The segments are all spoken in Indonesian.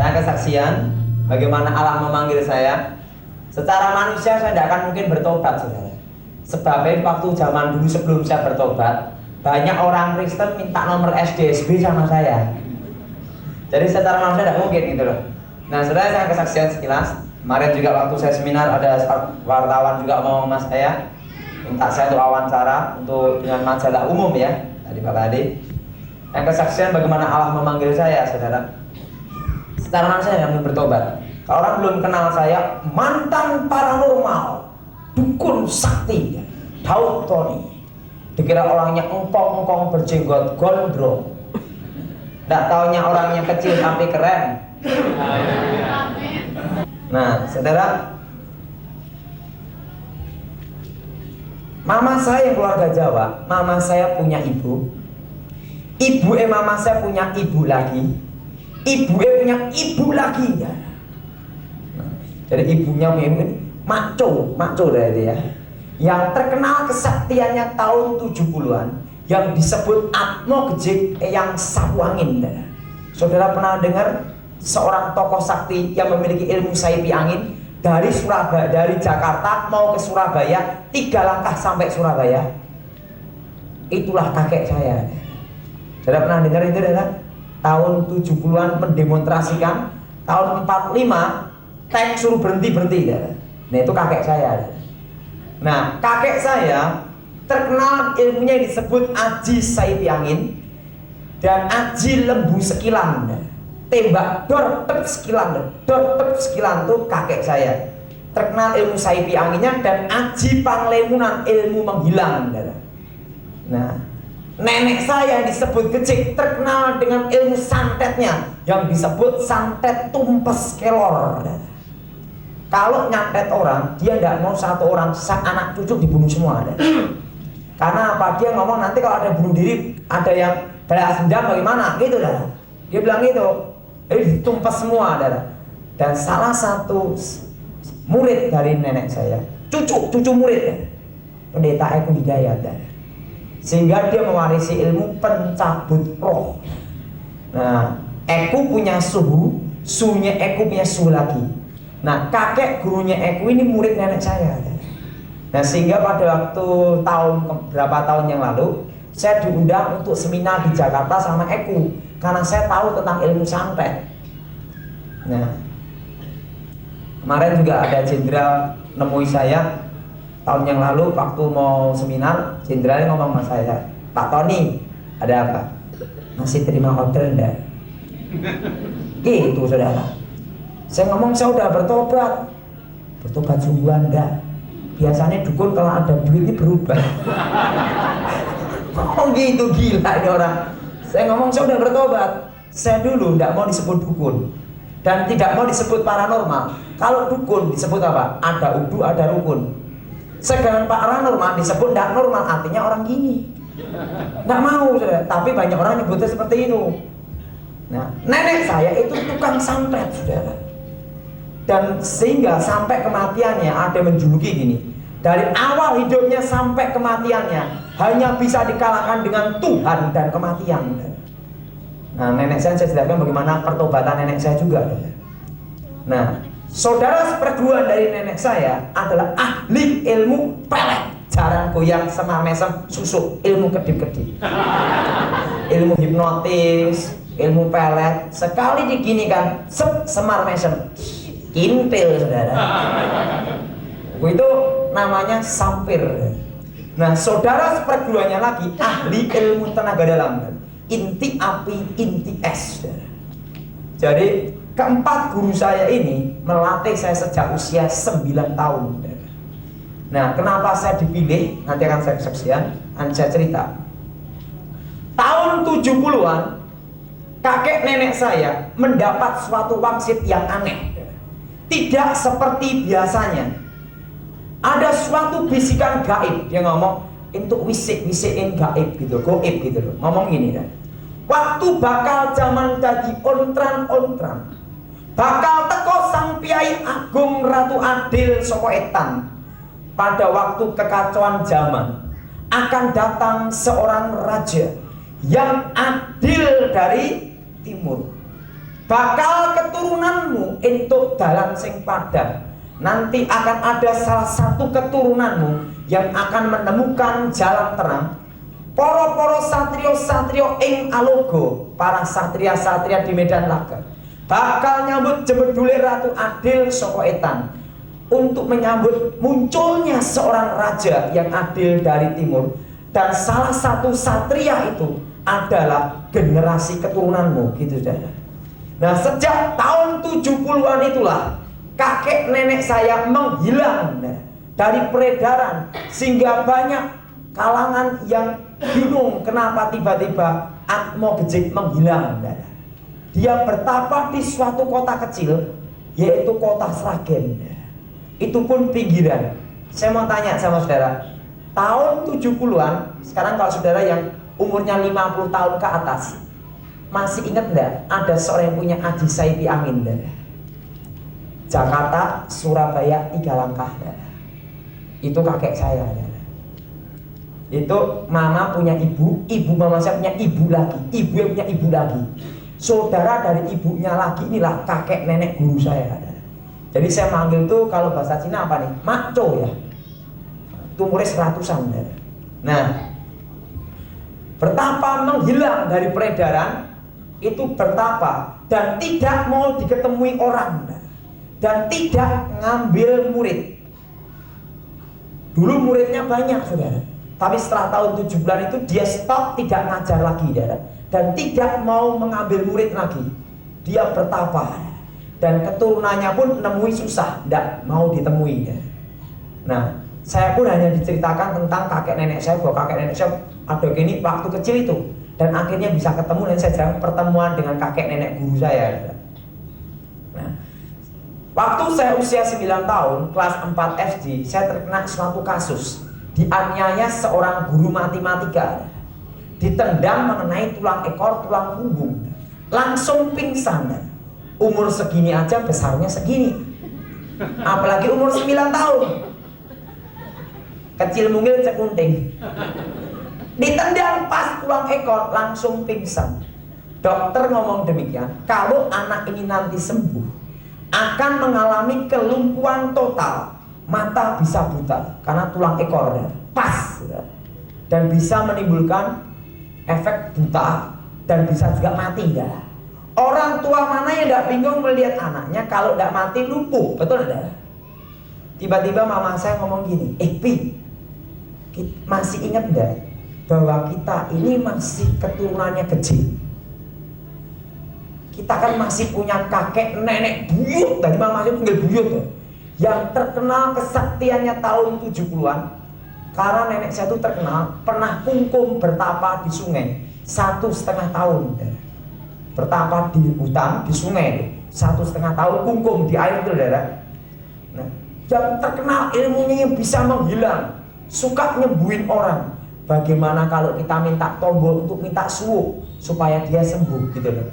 Saya kesaksian bagaimana Allah memanggil saya. Secara manusia saya tidak akan mungkin bertobat, saudara. Sebabnya waktu zaman dulu sebelum saya bertobat, banyak orang Kristen minta nomor SDSB sama saya. Jadi secara manusia tidak mungkin gitu loh. Nah, saudara, saya kesaksian sekilas. Kemarin juga waktu saya seminar ada wartawan juga mau sama saya, minta saya untuk wawancara untuk dengan majalah umum ya, tadi Pak Adi. Yang kesaksian bagaimana Allah memanggil saya, saudara. Secara manusia saya yang bertobat. Kalau orang belum kenal saya, mantan paranormal, dukun sakti, Daud Tony. Dikira orangnya engkong-engkong berjenggot gondrong. Tidak taunya orangnya kecil tapi keren. Nah, saudara, mama saya yang keluarga Jawa, mama saya punya ibu, mama saya punya ibu lagi, punya ibu lagi ya. Nah, jadi ibunya maco dari dia, yang terkenal kesaktiannya tahun 70-an, yang disebut Atmo Gejik yang Sapu Angin. Saudara pernah dengar seorang tokoh sakti yang memiliki ilmu saipi angin dari Surabaya, dari Jakarta mau ke Surabaya, 3 langkah sampai Surabaya. Itulah kakek saya. Saudara pernah dengar itu kan? Tahun 70-an mendemonstrasikan, tahun 45 tank suruh berhenti. Nah, itu kakek saya. Nah, kakek saya terkenal ilmunya disebut Aji Saipi Angin dan Aji Lembu Sekilan. Tembak dor tep sekilan tuh kakek saya. Terkenal ilmu Saipi Anginnya dan Aji Panglemunan, ilmu menghilang. Nah, nenek saya disebut Gejik terkenal dengan ilmu santetnya yang disebut santet tumpes kelor. Kalau nyantet orang, dia tidak mau satu orang, anak cucu dibunuh semua. Karena apa? Dia ngomong nanti kalau ada bunuh diri, ada yang balas dendam bagaimana? Gitu dah. Dia bilang gitu. Jadi ditumpas semua, adalah. Dan salah satu murid dari nenek saya, cucu murid ya, Pendeta Eko Hidayat, sehingga dia mewarisi ilmu pencabut roh. Nah, Eko punya suhu, suhunya Eko punya suhu lagi. Nah, kakek gurunya Eko ini murid nenek saya. Nah, sehingga pada waktu berapa tahun yang lalu, saya diundang untuk seminar di Jakarta sama Eko, karena saya tahu tentang ilmu santet. Nah, kemarin juga ada jenderal nemui saya tahun yang lalu waktu mau seminar. Jenderalnya ngomong sama saya, Pak Tony, ada apa? Masih terima order enggak? Gitu, saudara. Saya ngomong saya udah bertobat sungguhan enggak? Biasanya dukun kalau ada duit ini berubah. Oh gitu, gila ini orang. Saya ngomong saya udah bertobat. Saya dulu tidak mau disebut dukun dan tidak mau disebut paranormal. Kalau dukun disebut apa? Ada udu, ada rukun. Sedangkan paranormal disebut tidak normal, artinya orang gini. Tidak mau, saudara. Tapi banyak orang nyebutnya seperti itu. Nah, nenek saya itu tukang santet, saudara. Dan sehingga sampai kematiannya ada menjuluki gini. Dari awal hidupnya sampai kematiannya hanya bisa dikalahkan dengan Tuhan dan kematian. Nah, nenek saya jelaskan bagaimana pertobatan nenek saya juga. Nah, saudara seperguruan dari nenek saya adalah ahli ilmu pelet, jaran goyang, semar mesem, susuk, ilmu kedip-kedip, ilmu hipnotis, ilmu pelet. Sekali diginikan, semar mesem, kintil, saudara. Itu namanya sampir. Nah, saudara seperguruannya lagi ahli ilmu tenaga dalam, inti api, inti es. Jadi keempat guru saya ini melatih saya sejak usia 9 tahun. Nah, kenapa saya dipilih? Nanti akan saya kesaksian, saya cerita. Tahun 70-an kakek nenek saya mendapat suatu wangsit yang aneh. Tidak seperti biasanya. Ada suatu bisikan gaib, dia ngomong untuk wisikin gaib gitu, goib gitu loh. Ngomong gini kan, waktu bakal zaman jadi ontran, bakal teko sang Piai Agung Ratu Adil saka Etan. Pada waktu kekacauan zaman akan datang seorang raja yang adil dari timur. bakal keturunanmu entuk dalan sing padang. Nanti akan ada salah satu keturunanmu yang akan menemukan jalan terang. Poro-poro satrio-satrio ing alogo, para satria-satria di medan laga bakal nyambut jebedule Ratu Adil saka Etan untuk menyambut munculnya seorang raja yang adil dari timur. Dan salah satu satria itu adalah generasi keturunanmu, gitu saudara. Nah, sejak tahun 70-an itulah kakek nenek saya menghilang dari peredaran, sehingga banyak kalangan yang bingung kenapa tiba-tiba Atmo Gejik menghilang. Dia bertapa di suatu kota kecil, yaitu kota Sragen. Itu pun pinggiran. Saya mau tanya sama saudara, tahun 70-an, sekarang kalau saudara yang umurnya 50 tahun ke atas, masih ingat enggak ada seorang yang punya Aji Saipi Angin? Jakarta, Surabaya 3 langkah. Itu kakek saya. Itu mama punya ibu, ibu mama saya punya ibu lagi, ibu yang punya ibu lagi. Saudara dari ibunya lagi, inilah kakek nenek guru saya. Jadi saya manggil tuh kalau bahasa Cina apa nih? Makco ya. Itu umurnya 100-an. Nah, bertapa menghilang dari peredaran, itu bertapa dan tidak mau diketemui orang dan tidak ngambil murid. Dulu muridnya banyak saudara, tapi setelah tahun 70-an itu dia stop, tidak ngajar lagi saudara, dan tidak mau mengambil murid lagi. Dia bertapa dan keturunannya pun nemui susah, tidak mau ditemui. Nah, saya pun hanya diceritakan tentang kakek nenek saya, bahwa kakek nenek saya ada gini waktu kecil itu, dan akhirnya bisa ketemu, dan saya jarang pertemuan dengan kakek nenek guru saya. Nah, waktu saya usia 9 tahun, kelas 4 SD, saya terkena suatu kasus. Dianiaya seorang guru matematika, ditendang mengenai tulang ekor, tulang punggung, langsung pingsan. Umur segini aja besarnya segini, apalagi umur 9 tahun. Kecil mungil cekunting, ditendang pas tulang ekor langsung pingsan. Dokter ngomong demikian, kalau anak ini nanti sembuh akan mengalami kelumpuhan total, mata bisa buta karena tulang ekor pas, dan bisa menimbulkan efek buta dan bisa juga mati ya. Orang tua mana yang tidak bingung melihat anaknya kalau tidak mati lumpuh, betul tidak? Tiba-tiba mama saya ngomong gini, Pi, masih ingat tidak bahwa kita ini masih keturunannya kecil? Kita kan masih punya kakek nenek buyut, dari mama saya panggil buyut ya, yang terkenal kesaktiannya tahun 70-an. Karena nenek saya itu terkenal pernah kungkum bertapa di sungai 1,5 tahun. Bertapa di hutan, di sungai 1,5 tahun kungkum di air itu saudara. Nah, yang terkenal ilmunya yang bisa menghilang, suka nyembuhin orang. Bagaimana kalau kita minta tombol untuk minta suuk supaya dia sembuh gitu loh.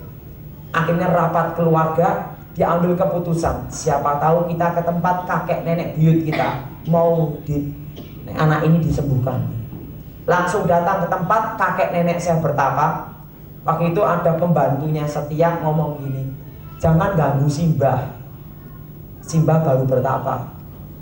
Akhirnya rapat keluarga, diambil keputusan, siapa tahu kita ke tempat kakek nenek buyut kita, mau anak ini disembuhkan. Langsung datang ke tempat kakek nenek saya bertapa. Waktu itu ada pembantunya setia ngomong gini, jangan ganggu Simbah, Simbah baru bertapa.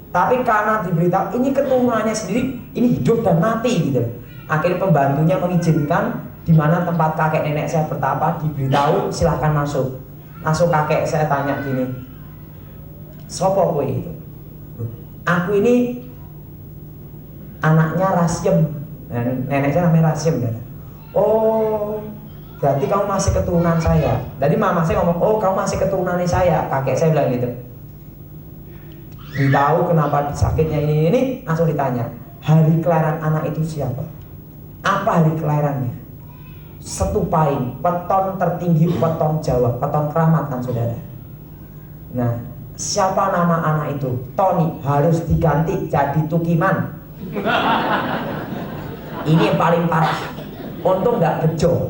Tapi karena diberitahu ini keturunannya sendiri, ini hidup dan mati gitu. Akhirnya pembantunya mengizinkan di mana tempat kakek nenek saya bertapa, diberitahu silahkan masuk. Masuk kakek saya tanya gini, sopo kowe itu? Aku ini anaknya Rasiem, nenek saya namanya Rasiem kan? Oh, berarti kamu masih keturunan saya. Jadi mama saya ngomong, oh kamu masih keturunan saya. Kakek saya bilang gitu. Tahu kenapa sakitnya ini, langsung ditanya, hari kelahiran anak itu siapa? Apa hari kelahirannya? Setupain, weton tertinggi weton Jawa, weton keramat kan saudara. Nah, siapa nama anak itu? Tony, harus diganti jadi Tukiman. Ini yang paling parah. Untung nggak bejo.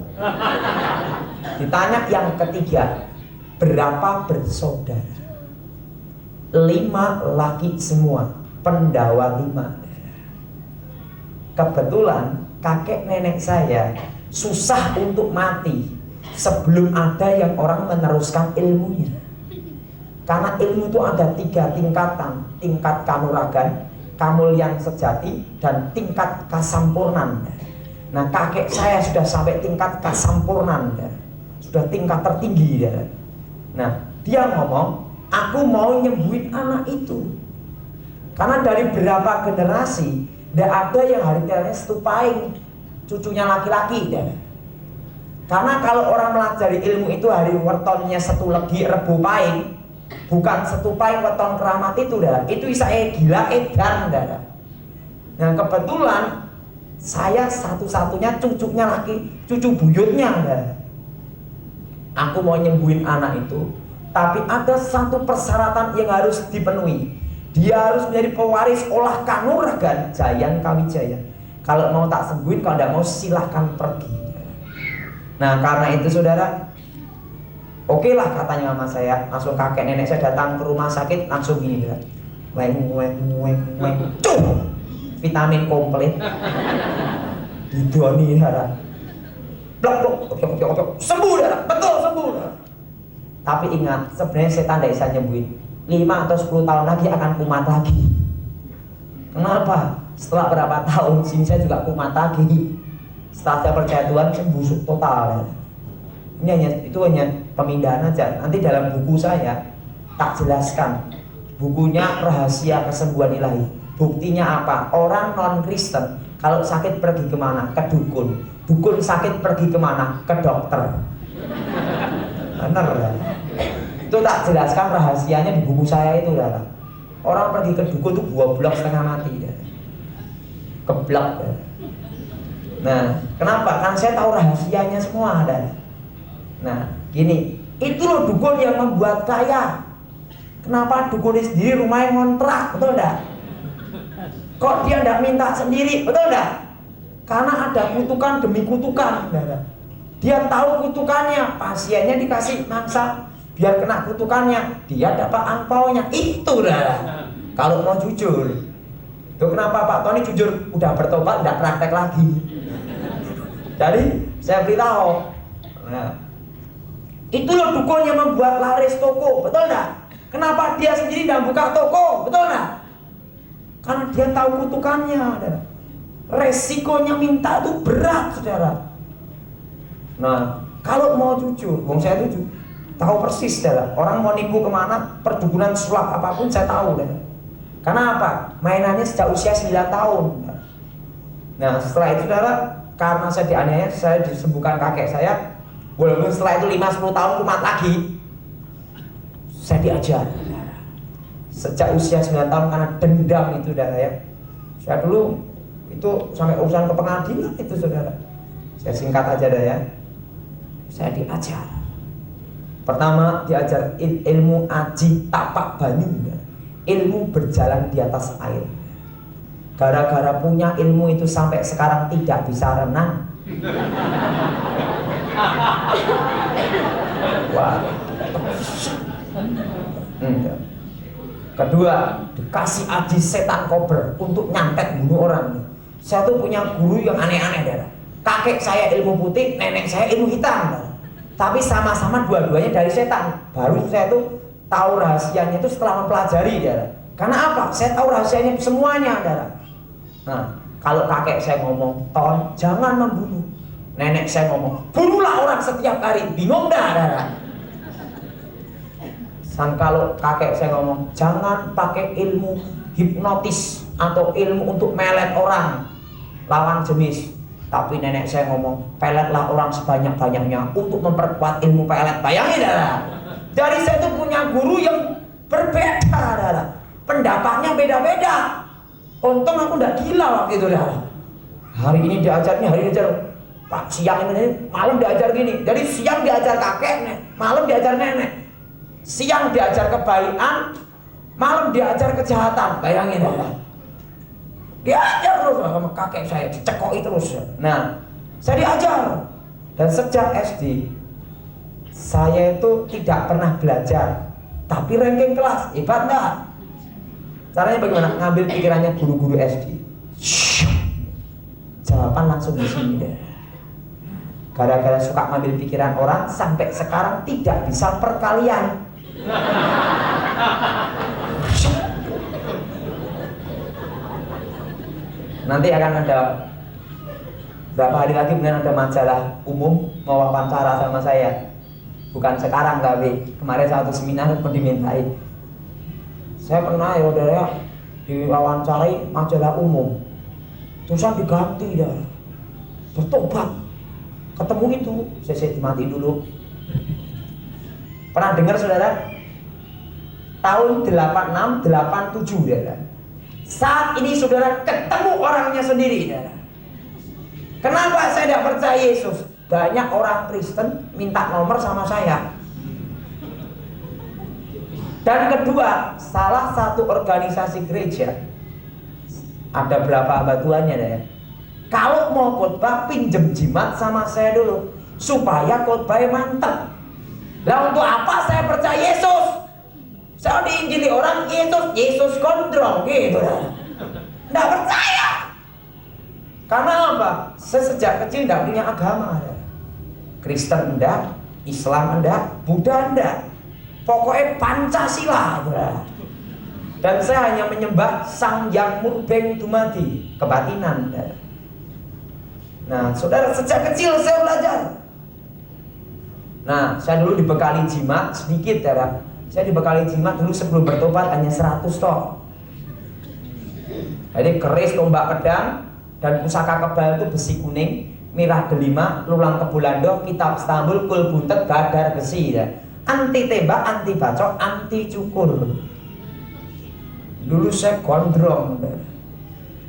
Ditanya yang ketiga, berapa bersaudara? 5 laki semua, pendawa 5. Kebetulan kakek nenek saya susah untuk mati, sebelum ada yang orang meneruskan ilmunya. Karena ilmu itu ada 3 tingkatan, tingkat kanuragan, kamulian sejati, dan tingkat kasampurnan. Nah, kakek saya sudah sampai tingkat kasampurnan, sudah tingkat tertinggi. Nah, dia ngomong, aku mau nyembuhin anak itu. Karena dari berapa generasi tidak ada yang hari-harinya setupain cucunya laki-laki. Karena kalau orang melajari ilmu itu hari wetonnya setu legi rebu paing, bukan setu paing weton keramat itu itu bisa gila edan. Nah, kebetulan saya satu-satunya cucunya laki, cucu buyutnya. Aku mau nyembuhin anak itu, tapi ada satu persyaratan yang harus dipenuhi. Dia harus menjadi pewaris olah kanuragan Jayan Kawijaya. Kalau mau tak sembuhin, kalau tidak mau silahkan pergi. Nah, karena itu saudara, oke lah katanya mama saya. Langsung kakek nenek saya datang ke rumah sakit, langsung gini weng, cuh, vitamin komplit didoni darah, blok, sembuh darah, betul sembuh darah. Tapi ingat, sebenarnya setan tidak bisa nyembuhin. 5 atau 10 tahun lagi akan kumat lagi. Kenapa? Setelah berapa tahun sini saya juga kumat lagi. Setelah saya percaya Tuhan, sembuh total. Ini hanya pemindahan aja. Nanti dalam buku saya tak jelaskan. Bukunya Rahasia Kesembuhan Ilahi. Buktinya apa? Orang non-Kristen kalau sakit pergi kemana? Ke dukun. Dukun sakit pergi kemana? Ke dokter. Benar ya? Itu tak jelaskan rahasianya di buku saya itu. Orang pergi ke dukun itu goblok setengah mati. Keblok. Nah, kenapa? Kan saya tahu rahasianya semua ada. Nah, gini, itu loh dukun yang membuat kaya. Kenapa dukun sendiri rumahnya ngontrak, betul enggak? Kok dia enggak minta sendiri, betul enggak? Karena ada kutukan demi kutukan. Dia tahu kutukannya, pasiennya dikasih mangsa biar kena kutukannya, dia dapat angpaunya. Itu dah. Kalau mau jujur. Tuh kenapa Pak Tony jujur udah bertobat enggak praktek lagi. Jadi saya beritahu, nah, itu loh dukun yang membuat laris toko, betul enggak? Kenapa dia sendiri tidak buka toko, betul enggak? Karena dia tahu kutukannya, saudara. Resikonya minta itu berat, saudara. Nah, kalau mau jujur, saya jujur, tahu persis, saudara. Orang mau nipu kemana, perdukunan sulap apapun saya tahu, saudara. Karena apa? Mainannya sejak usia 9 tahun. Nah, setelah itu, saudara, karena saya dianiaya, saya disembuhkan kakek saya. Walaupun setelah itu 5-10 tahun kumat lagi, saya diajar sejak usia 9 tahun karena dendam itu, saudara ya. Saya dulu itu sampai urusan ke pengadilan itu, saudara. Saya singkat aja dah ya. Saya diajar. Pertama diajar ilmu aji tapak banyu, ilmu berjalan di atas air. Gara-gara punya ilmu itu sampai sekarang tidak bisa renang. Wah. Kedua, dikasih aji setan kober untuk nyantet bunuh orang. Saya tuh punya guru yang aneh-aneh, darah. Kakek saya ilmu putih, nenek saya ilmu hitam. Tapi sama-sama dua-duanya dari setan. Baru saya tuh tahu rahasianya itu setelah mempelajari, darah. Karena apa? Saya tahu rahasianya semuanya, darah. Nah, kalau kakek saya ngomong, Ton, jangan membunuh. Nenek saya ngomong, bunuhlah orang setiap hari. Bingung dah, darah. Dan kalau kakek saya ngomong, jangan pakai ilmu hipnotis atau ilmu untuk melet orang lawan jenis. Tapi nenek saya ngomong, peletlah orang sebanyak-banyaknya untuk memperkuat ilmu pelet. Bayangin, darah. Dari saya itu punya guru yang berbeda, darah. Pendapatnya beda-beda. Untung aku udah gila waktu itu, darah. Hari ini diajarnya, hari ini diajar Pak, siang ini, malam diajar gini. Jadi siang diajar kakek, malam diajar nenek. Siang diajar kebaikan, malam diajar kejahatan. Bayangin, darah. Diajar terus sama kakek saya, dicekoi terus. Nah, saya diajar. Dan sejak SD, saya itu tidak pernah belajar, tapi ranking kelas. Hebat enggak? Caranya bagaimana? Ngambil pikirannya guru-guru SD. Jawaban langsung di sini deh. Gara-gara suka ngambil pikiran orang, sampai sekarang tidak bisa perkalian. Nanti akan ada berapa hari lagi kemudian ada majalah umum mau wawancara sama saya. Bukan sekarang tapi kemarin satu seminar dimintai. Saya pernah ya saudara diwawancarai majalah umum. Terusan diganti ya. Bertobat. Ketemu itu, saya mati dulu. Pernah dengar saudara? Tahun 86, 87 ya. Saat ini saudara ketemu orangnya sendiri ya. Kenapa saya tidak percaya Yesus? Banyak orang Kristen minta nomor sama saya. Dan kedua, salah satu organisasi gereja, ada berapa batuannya ya. Kalau mau khotbah pinjem jimat sama saya dulu supaya khotbahnya mantap. Lah untuk apa saya percaya Yesus? Saya diinjili orang Yesus gondrong gitu. Nggak percaya. Karena apa? Saya sejak kecil tidak punya agama. Kristen enggak, Islam enggak, Buddha enggak. Pokoknya Pancasila. Dan saya hanya menyembah Sang Yang Murbeng Dumadi, kebatinan. Nah, saudara, sejak kecil saya belajar. Nah, saya dulu dibekali jimat sedikit ya. Saya dibekali jimat dulu sebelum bertobat hanya 100 tok. Jadi keris tombak pedang dan pusaka kebal itu besi kuning, merah delima, lulang kebulando, kitab Istanbul, kul butet, gadar besi ya. Anti tembak, anti bacok, anti cukur. Dulu saya gondrong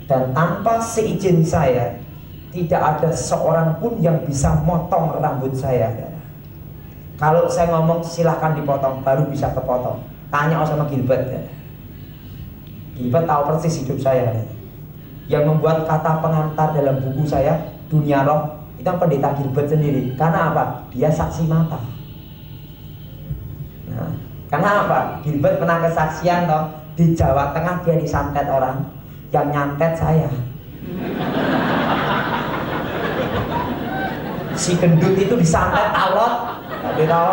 dan tanpa seizin saya tidak ada seorang pun yang bisa motong rambut saya. Kalau saya ngomong silahkan dipotong, baru bisa kepotong. Tanya sama Gilbert ya. Gilbert tahu persis hidup saya. Yang membuat kata pengantar dalam buku saya Dunia Roh itu pendeta Gilbert sendiri. Karena apa? Dia saksi mata. Nah, karena apa? Gilbert pernah kesaksian toh, di Jawa Tengah dia disantet orang, yang nyantet saya. Si gendut itu disantet alot, tapi tahu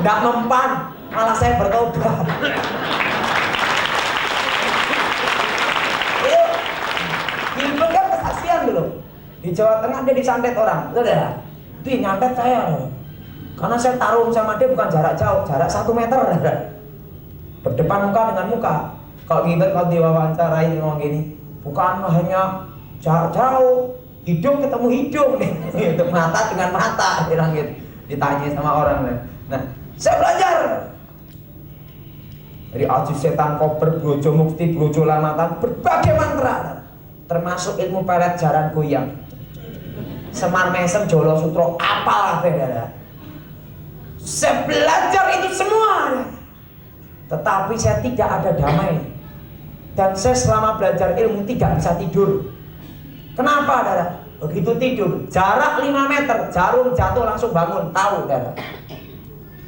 nggak mempan, malah saya bertobat. Gilbert kan kesaksian dulu. Di Jawa Tengah dia disantet orang, saudara. Dia nyantet saya. Karena saya tarung sama dia bukan jarak jauh, jarak 1 meter, saudara. Berdepan muka dengan muka. Kalau Gilbert kalau diwawancarai ngomong gini, bukan hanya jarak jauh, hidung ketemu hidung nih, itu mata dengan mata, bilang gitu. Ditanya sama orang nih. Nah, saya belajar dari aji setan koper, brojo mukti, brojo lamatan, berbagai mantra, termasuk ilmu pelet jaran goyang, Semar Mesem, Jolo Sutro, apalah beda. Saya belajar itu semua, tetapi saya tidak ada damai. Dan saya selama belajar ilmu tidak bisa tidur. Kenapa, saudara? Begitu tidur, jarak 5 meter, jarum jatuh langsung bangun, tahu, saudara.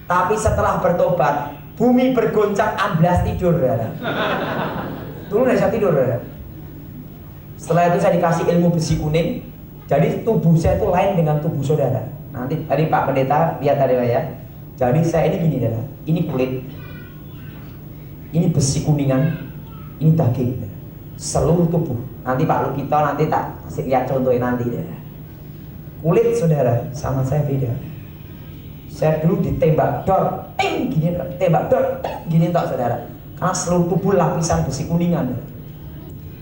Tapi setelah bertobat, bumi bergoncang, amblas tidur, saudara. Dulu tidak bisa tidur, saudara. Setelah itu saya dikasih ilmu besi kuning. Jadi tubuh saya itu lain dengan tubuh saudara. Nanti tadi Pak Pendeta lihat tadi ya. Jadi saya ini gini, saudara. Ini kulit, ini besi kuningan, ini daging, seluruh tubuh. Nanti Pak Lukito nanti tak kasih lihat contohnya nanti ya. Kulit saudara sama saya beda. Saya dulu ditembak dor, gini, tembak dor, gini tak saudara. Karena seluruh tubuh lapisan besi kuningan,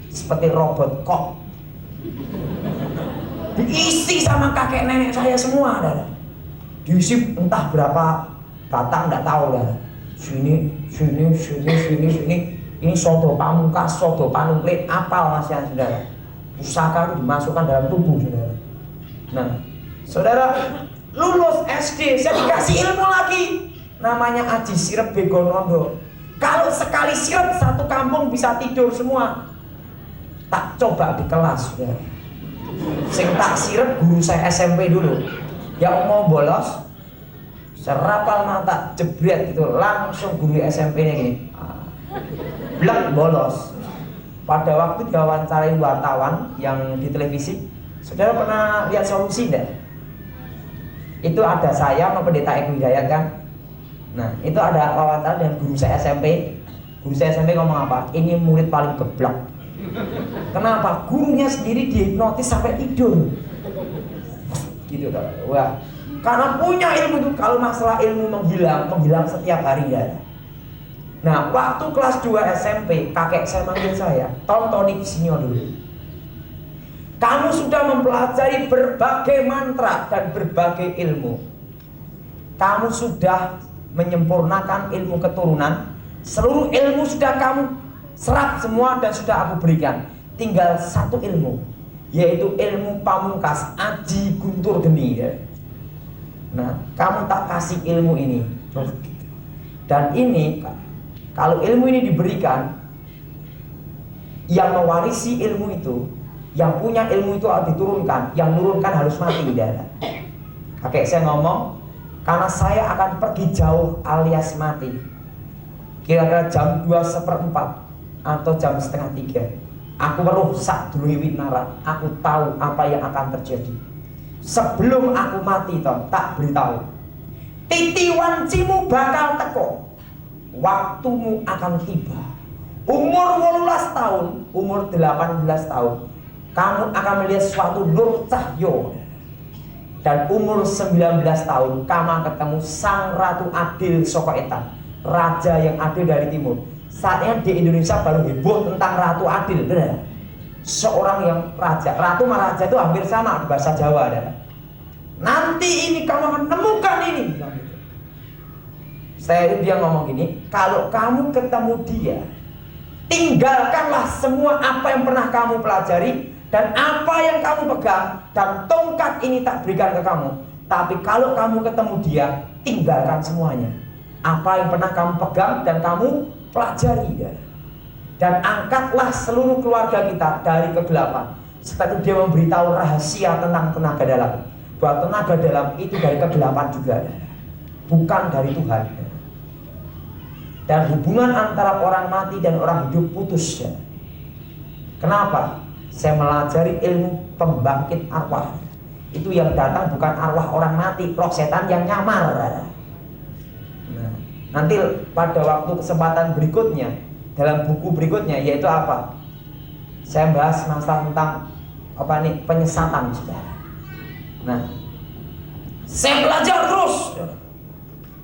seperti robot kok. Diisi sama kakek nenek saya semua, saudara. Diisi entah berapa batang nggak tahu lah. Sini. Ini sodo pamungkas, sodo panumplit, apal nasihat saudara. Pusaka itu dimasukkan dalam tubuh saudara. Nah, saudara lulus SD, saya dikasih ilmu lagi. Namanya Aji Sirep Begonondo. Kalau sekali sirep satu kampung bisa tidur semua. Tak coba di kelas saudara. Sing tak sirep guru saya SMP dulu. Yang mau bolos, serapal mata, jebret gitu, langsung guru SMP-nya gini. Blek bolos. Pada waktu diwawancarain wartawan yang di televisi, saudara pernah lihat Solusi enggak? Itu ada saya sama pendeta Eko Hidayat kan. Nah itu ada wawancara dengan guru saya SMP. Guru saya SMP ngomong apa? Ini murid paling geblak. Kenapa? Gurunya sendiri dihipnotis sampai tidur. Gitu kan. Wah, karena punya ilmu itu. Kalau masalah ilmu menghilang setiap hari ya. Nah, waktu kelas 2 SMP, kakek saya manggil saya, tonton isinya dulu. Kamu sudah mempelajari berbagai mantra dan berbagai ilmu. Kamu sudah menyempurnakan ilmu keturunan. Seluruh ilmu sudah kamu serap semua dan sudah aku berikan. Tinggal satu ilmu, yaitu ilmu pamungkas, aji guntur geni ya. Nah, kamu tak kasih ilmu ini. Dan ini, kalau ilmu ini diberikan, yang mewarisi ilmu itu, yang punya ilmu itu harus diturunkan, yang menurunkan harus mati ya. Kakek saya ngomong, karena saya akan pergi jauh alias mati. Kira-kira jam 2:15 atau jam setengah 3. Aku merusak dulu winara. Aku tahu apa yang akan terjadi. Sebelum aku mati toh, tak beritahu. Titi wancimu bakal teko. Waktumu akan tiba. Umur 18 tahun, umur 18 tahun, kamu akan melihat suatu nur cahyo. Dan umur 19 tahun, kamu akan ketemu sang Ratu Adil Soko Etan, raja yang adil dari timur. Saatnya di Indonesia baru heboh tentang Ratu Adil, benar? Seorang yang raja, ratu sama raja itu hampir sama di bahasa Jawa, benar? Nanti ini kamu akan temukan ini. Dia ngomong gini, kalau kamu ketemu dia, tinggalkanlah semua apa yang pernah kamu pelajari dan apa yang kamu pegang, dan tongkat ini tak berikan ke kamu. Tapi kalau kamu ketemu dia, tinggalkan semuanya. Apa yang pernah kamu pegang dan kamu pelajari ya. Dan angkatlah seluruh keluarga kita dari kegelapan. Setelah itu dia memberitahu rahasia tentang tenaga dalam, bahwa tenaga dalam itu dari kegelapan juga, bukan dari Tuhan. Dan hubungan antara orang mati dan orang hidup putus ya. Kenapa? Saya melajari ilmu pembangkit arwah. Itu yang datang bukan arwah orang mati, roh setan yang nyamar. Nah, nanti pada waktu kesempatan berikutnya, dalam buku berikutnya, yaitu apa? Saya bahas masalah tentang apa nih, penyesatan, saudara. Nah, saya belajar terus.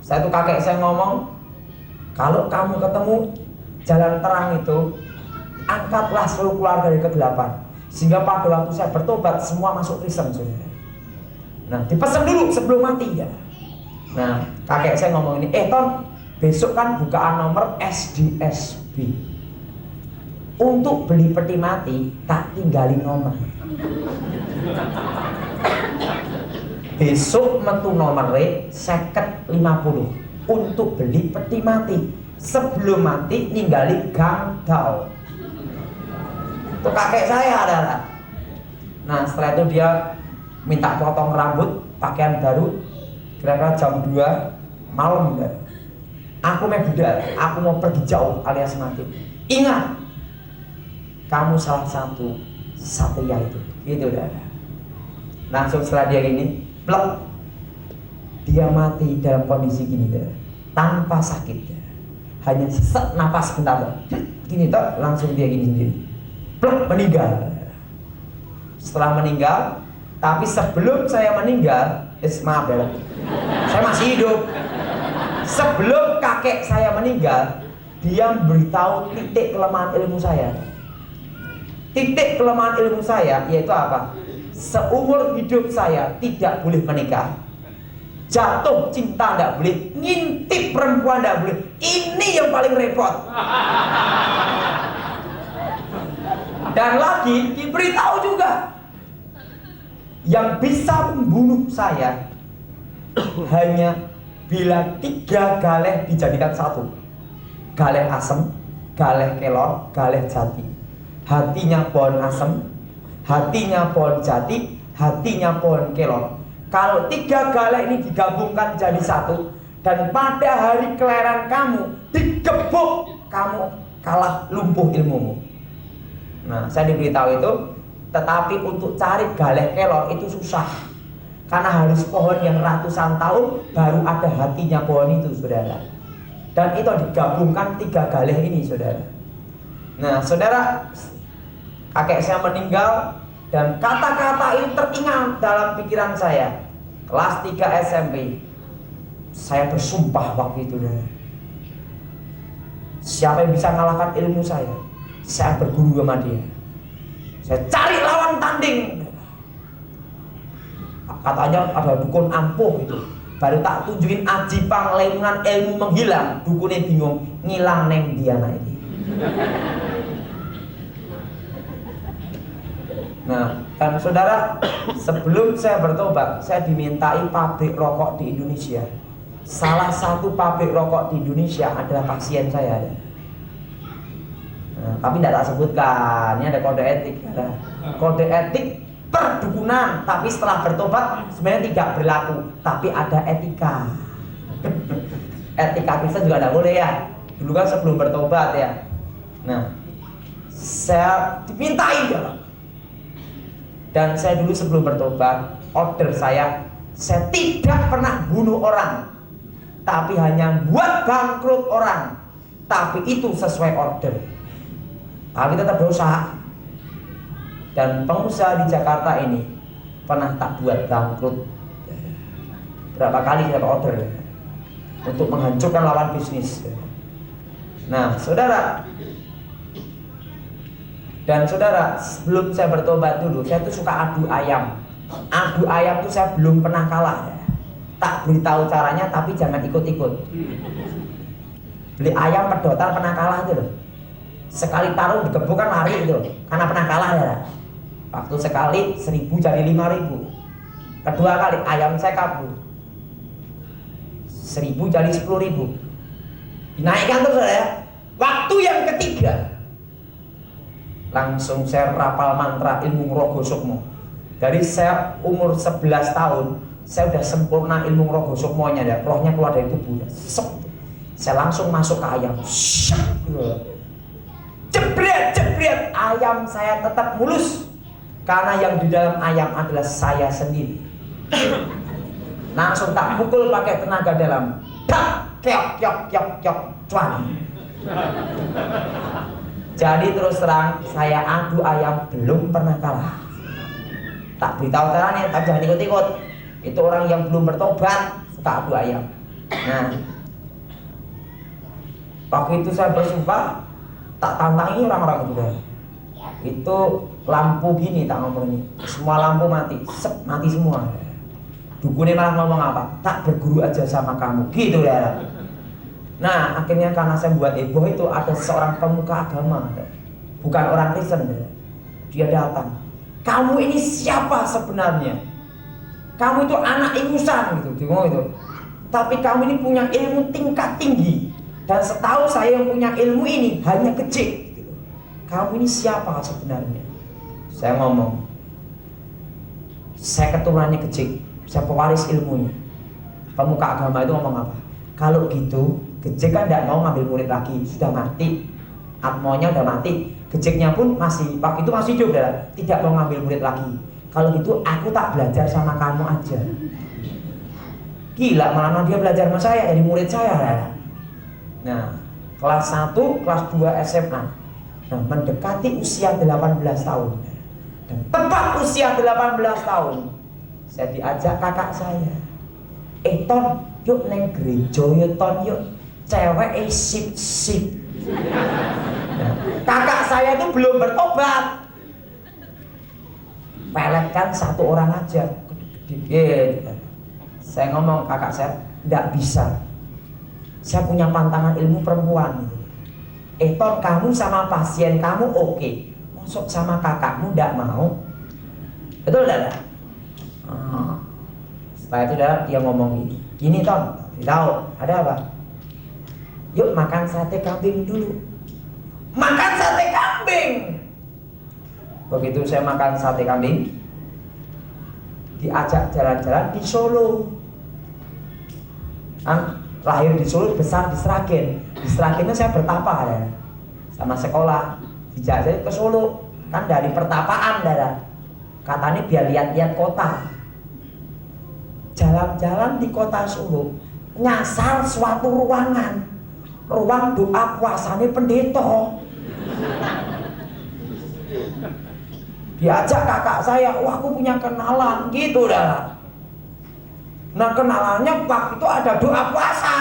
Saya tuh kakek saya ngomong, kalau kamu ketemu jalan terang itu, angkatlah seluruh keluarga dari kegelapan, sehingga pada waktu saya bertobat semua masuk Kristen, saudara. Nah, dipesan dulu sebelum mati ya. Nah, kakek saya ngomong ini, Ton, besok kan bukaan nomor SDSB. Untuk beli peti mati, tak tinggalin nomor. Besok metu nomornya 50 untuk beli peti mati. Sebelum mati ninggali gang dao. Itu kakek saya adalah. Nah, setelah itu dia minta potong rambut, pakaian baru. Kira-kira jam 2 malam kan. Aku mau budal, aku mau pergi jauh alias mati. Ingat, kamu salah satu satria itu. Gitu udah. Langsung setelah dia gini, plek, dia mati dalam kondisi gini deh, tanpa sakit deh. Hanya sesak napas bentar, gini toh, langsung dia gini, plek, meninggal. Setelah meninggal, tapi sebelum saya meninggal, maaf ya, saya masih hidup. Sebelum kakek saya meninggal, dia memberitahu titik kelemahan ilmu saya. Titik kelemahan ilmu saya yaitu apa? Seumur hidup saya tidak boleh menikah, jatuh cinta tidak boleh, ngintip perempuan tidak boleh. Ini yang paling repot. Dan lagi diberitahu juga, yang bisa membunuh saya hanya bila 3 galeh dijadikan satu. Galeh asem, galeh kelor, galeh jati. Hatinya pohon asem, hatinya pohon jati, hatinya pohon kelor. Kalau 3 galeh ini digabungkan jadi satu, dan pada hari kelahiran kamu digebuk, kamu kalah, lumpuh ilmumu. Nah, saya diberitahu itu. Tetapi untuk cari galeh kelor itu susah. Karena harus pohon yang ratusan tahun baru ada hatinya pohon itu, saudara. Dan itu digabungkan 3 galih ini, saudara. Nah, saudara, kakek saya meninggal dan kata-kata ini teringat dalam pikiran saya. Kelas 3 SMP, saya bersumpah waktu itu, saudara. Siapa yang bisa mengalahkan ilmu saya berguru sama dia. Saya cari lawan tanding. Katanya ada dukun ampuh gitu. Baru tak tunjukin aji panglemungan ilmu menghilang. Dukunnya bingung, ngilang neng dia ini. Nah, dan saudara, sebelum saya bertobat, saya dimintai pabrik rokok di Indonesia. Salah satu pabrik rokok di Indonesia adalah pasien saya. Nah, tapi tidak tak sebutkan, ini ada kode etik. Ada kode etik perdukunan, tapi setelah bertobat sebenarnya tidak berlaku, tapi ada etika. Etika Kristen juga tidak boleh ya. Dulu kan sebelum bertobat ya. Nah, saya dimintai ya. Dan saya dulu sebelum bertobat, order saya tidak pernah bunuh orang, tapi hanya buat bangkrut orang. Tapi itu sesuai order. Tapi tetap dosa. Dan pengusaha di Jakarta ini pernah tak buat bangkrut berapa kali saya order untuk menghancurkan lawan bisnis. Nah, saudara, dan saudara, sebelum saya bertobat dulu, saya tuh suka adu ayam. Adu ayam tuh saya belum pernah kalah. Tak beritahu caranya, tapi jangan ikut-ikut. Beli ayam pedotan pernah kalah tuh. Sekali taruh digebuk kan lari itu, karena pernah kalah ya. Waktu sekali 1.000 jadi 5.000. Kedua kali ayam saya kabur, 1.000 jadi 10.000. Dinaikkan terus ya. Waktu yang ketiga, langsung saya rapal mantra ilmu Rogo Sukmo. Dari saya umur 11 tahun, saya udah sempurna ilmu Rogo Sukmonya ya. Rohnya keluar dari tubuh ya. Saya langsung masuk ke ayam. Jebret, ayam saya tetap mulus. Karena yang di dalam ayam adalah saya sendiri. Langsung tak pukul pakai tenaga dalam. Tak, kyok, cuan. Jadi terus terang, saya adu ayam belum pernah kalah. Tak beritahu caranya, tapi jangan ikut-ikut. Itu orang yang belum bertobat suka adu ayam. Nah, waktu itu saya bersumpah, tak tantangi orang-orang juga. Itu lampu gini tak ngomong ini, semua lampu mati, mati semua. Dukunnya malah ngomong apa? Tak berguru aja sama kamu, gitu ya. Nah, akhirnya karena saya buat heboh itu, ada seorang pemuka agama, bukan orang Kristen, dia datang. Kamu ini siapa sebenarnya? Kamu itu anak ingusan gitu, dia ngomong itu. Tapi kamu ini punya ilmu tingkat tinggi, dan setahu saya yang punya ilmu ini hanya kecil. Kamu ini siapa sebenarnya? Saya ngomong, saya keturunannya kecil, saya pewaris ilmunya. Pemuka agama itu ngomong apa? Kalau gitu, Gejek kan tidak mau ngambil murid lagi, sudah mati. Atmonya udah mati, Gejeknya pun waktu itu masih hidup, tidak mau ngambil murid lagi. Kalau gitu, aku tak belajar sama kamu aja. Gila, malah dia belajar sama saya, jadi murid saya. Nah, kelas 1, kelas 2 SMA. Nah, mendekati usia 18 tahun. Dan tepat usia 18 tahun, saya diajak kakak saya. Ton, yuk neng gereja yuk Ton, yuk. Cewek sip. Nah, kakak saya itu belum bertobat. Peletkan satu orang aja. Saya ngomong kakak saya, tidak bisa. Saya punya pantangan ilmu perempuan. Ton, kamu sama pasien kamu oke. Masuk sama kakakmu tidak mau. Betul tidak? Setelah itu dia ngomong gini Ton, tahu ada apa? Yuk makan sate kambing dulu. Makan sate kambing. Begitu saya makan sate kambing, diajak jalan-jalan di Solo. Lahir di Solo, besar di Sragen. Di Sragen itu saya bertapa ya, sama sekolah. Dijajah ke Solo, kan dari pertapaan katanya biar lihat-lihat kota. jalan-jalan di kota Solo, nyasar suatu ruangan, ruang doa puasane pendeta. Diajak kakak saya, wah aku punya kenalan gitu dah. Nah kenalannya waktu itu ada doa puasa.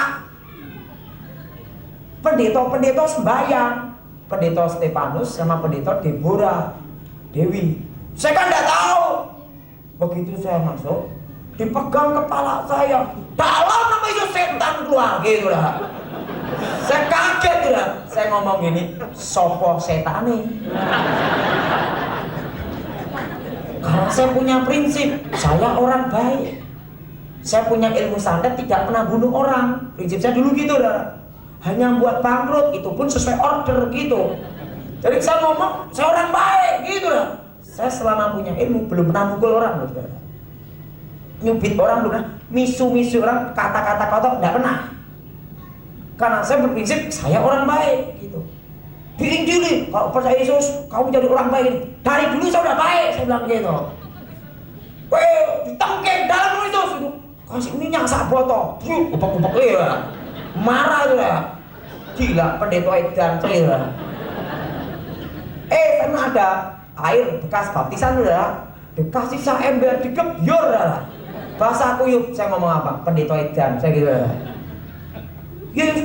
Pendeta sembahyang, pendeta Stefanus sama pendeta Deborah Dewi. Saya kan tidak tahu. Begitu saya masuk, dipegang kepala saya, dalam nama Yesus setan keluar gitu lah. Saya kaget lah. Saya ngomong gini, sopo setane? Karena saya punya prinsip, saya orang baik. Saya punya ilmu santet, tidak pernah bunuh orang. Prinsip saya dulu gitu lah. Hanya buat bangkrut, itu pun sesuai order gitu. Jadi saya ngomong, saya orang baik gitu lah. Saya selama punya ilmu belum pernah mukul orang gitu. Nyubit orang belum pernah, misu-misu orang, kata-kata kotor tidak pernah. Karena saya berprinsip saya orang baik gitu. Diinjili, kalau percaya Yesus, kamu jadi orang baik. Dari dulu saya udah baik, saya bilang gitu. Weh, ditengkeng dalam Yesus itu. Kasih minyak sak botol, upek-upek ya. Marah itu ya. Gila, pendeta edan saya. Karena ada air bekas baptisan udah, dikasih ember digebyur dah. Bahasa aku yuk, saya ngomong apa? Pendeta edan, saya gitu. Yesus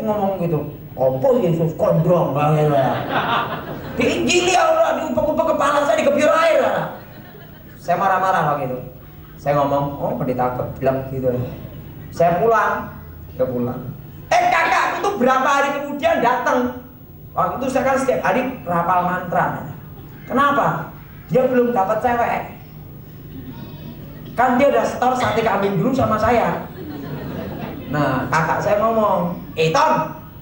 ngomong gitu. Apa Yesus gondrong banget ya. Diinjili Allah, diupek-upek kepala saya digebyur air dah. Saya marah-marah waktu itu. Saya ngomong, oh pendeta bilang gitu. Saya pulang. Kakak itu berapa hari kemudian datang. Waktu itu saya kan setiap hari rapal mantra. Kenapa? Dia belum dapat cewek. Kan dia udah setor sate kambing dulu sama saya. Nah kakak saya ngomong, Tom,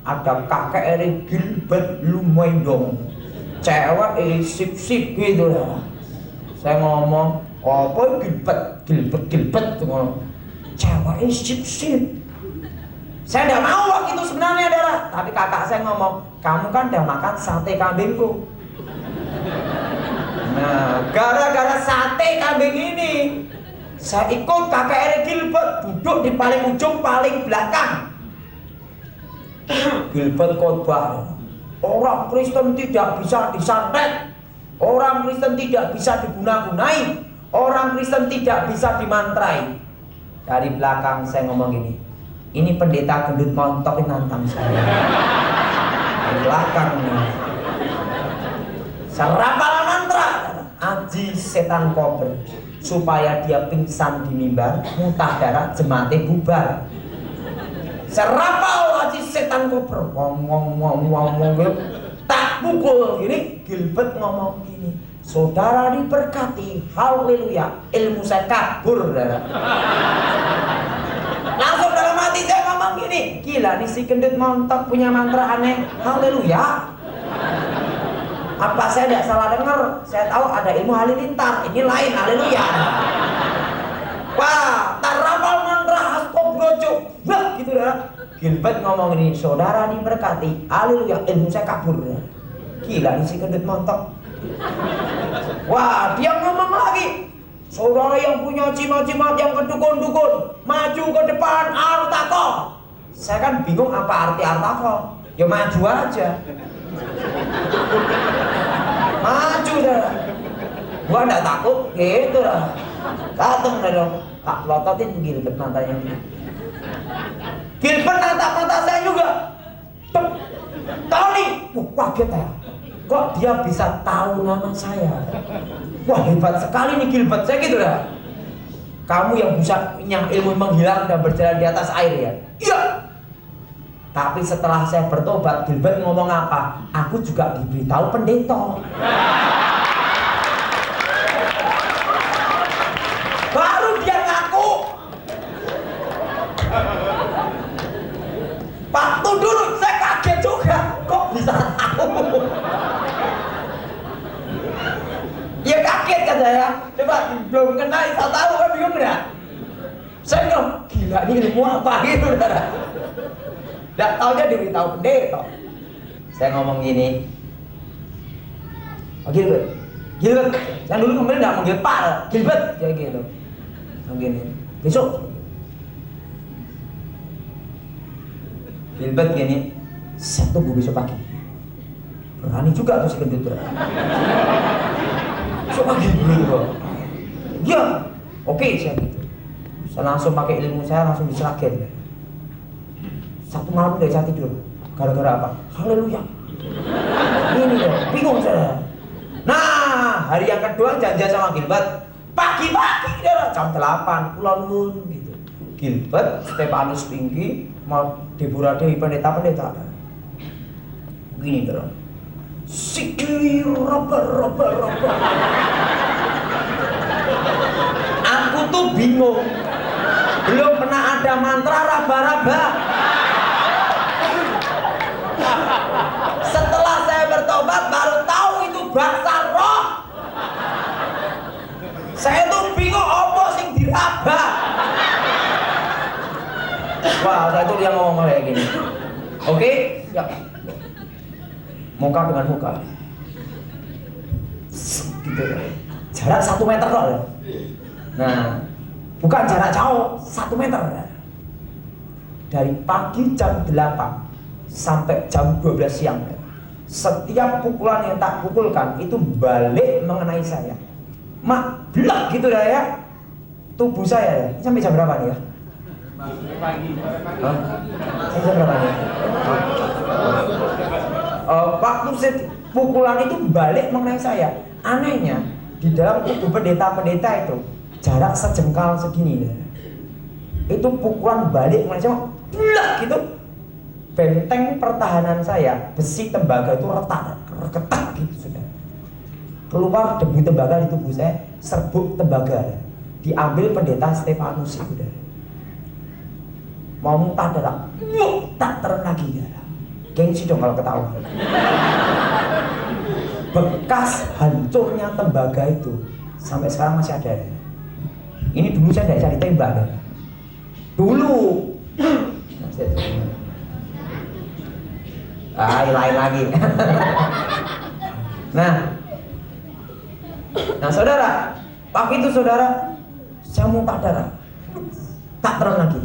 ada kakek Eri Gilbert lumayan dong. Cewek sip-sip gitu lah. Saya ngomong, apa Gilbert tuh ngomong. Cewek sip-sip. Saya tidak mau waktu itu sebenarnya adalah, tapi kakak saya ngomong, kamu kan udah makan sate kambingku. Nah, gara-gara sate kambing ini, saya ikut kakek Eri Gilbert duduk di paling ujung paling belakang. Gilbert khotbah, orang Kristen tidak bisa disantet, orang Kristen tidak bisa diguna-gunai, orang Kristen tidak bisa dimantrai. Dari belakang saya ngomong gini, ini pendeta gendut montok nantang saya. Di belakang nih. Serapal mantra, aji setan kober, supaya dia pingsan di mimbar, muntah darah, jemaate bubar. Serapal aji setan kober, ngomong gitu, tak pukul gini. Gilbert ngomong gini, saudara diberkati, haleluya, ilmu saya kabur. Langsung dalam hati saya ngomong gini, gila nih si gendut montok punya mantra aneh, haleluya. Apa saya tidak salah dengar? Saya tahu ada ilmu halilintar, ini lain, haleluya. Wah, tarapal mantra hasko brojo, wah gitu dah. Gilbert ngomong ini, saudara diberkati, haleluya, ilmu saya kabur. Gila nih si gendut montok. Wah, dia ngomong lagi, saudara yang punya jimat-jimat yang kedukun-dukun, maju ke depan, artako. Saya kan bingung apa arti artako. Ya maju aja. Maju dah. Gua enggak takut, gitu lah. Datang dah dong. Tak pelototin Gilbert matanya. Gilbert natap mata saya juga. Tony, kaget ya. Kok dia bisa tahu nama saya? Wah hebat sekali nih Gilbert, saya gitu dah. Kamu yang bisa punya ilmu menghilang dan berjalan di atas air ya? Iya. Tapi setelah saya bertobat, Gilbert ngomong apa? Aku juga diberitahu pendeta. Baru dia ngaku. Waktu dulu saya kaget juga, kok bisa tahu? Ya kaget kan saya. Coba belum kenal, saya tahu kan bingung enggak? Saya bilang, gila ini ilmu apa gitu. Nggak tahu dia diberitahu pendeta. Saya ngomong gini, oh Gilbert, yang dulu kemarin nggak manggil Pak, Gilbert kayak gitu. Gini, besok Gilbert gini, saya tunggu besok pagi. Berani juga tuh si gendut berani. Besok pagi gitu. Ya, oke saya gitu. Saya langsung pakai ilmu saya langsung diseragin. Satu malam tidak bisa tidur. Gara-gara apa? Haleluya. Ini loh, bingung saya. Nah, hari yang kedua janjian sama Gilbert. Pagi-pagi jam 8 pulang gitu. Gilbert, Stefanus Pinky, mau Deborah Dewi pendeta-pendeta. Begini terus. Sikir roba. Aku tuh bingung. Belum pernah ada mantra raba-raba. Setelah saya bertobat baru tahu itu bahasa roh. Saya tuh bingung apa sing diraba. Wah, saya tuh yang ngomong kayak gini. Oke, ya. Muka dengan muka. Gitu ya. Jarak 1 meter loh. Nah, bukan jarak jauh, 1 meter. Dari pagi jam 8 sampai jam 12 siang. Setiap pukulan yang tak pukulkan itu balik mengenai saya. Mak, blek gitu dah ya. Tubuh saya ya. Sampai jam berapa nih ya? Pagi. Sampai jam berapa nih? Waktu pukulan itu balik mengenai saya. Anehnya di dalam tubuh pendeta-pendeta itu jarak sejengkal segini ya. Itu pukulan balik mengenai saya. Blek gitu. Benteng pertahanan saya, besi tembaga itu retak gitu sudah. Keluar debu tembaga di tubuh saya, serbuk tembaga. Diambil pendeta Stefanus itu dah. Mau muntah darah, tak turun lagi darah. Gengsi dong kalau ketahuan. Bekas hancurnya tembaga itu sampai sekarang masih ada. Ini dulu saya tidak cari tembak ya. Dulu. Lain lagi. Nah saudara, pagi itu saudara, saya muntah darah, tak terang lagi.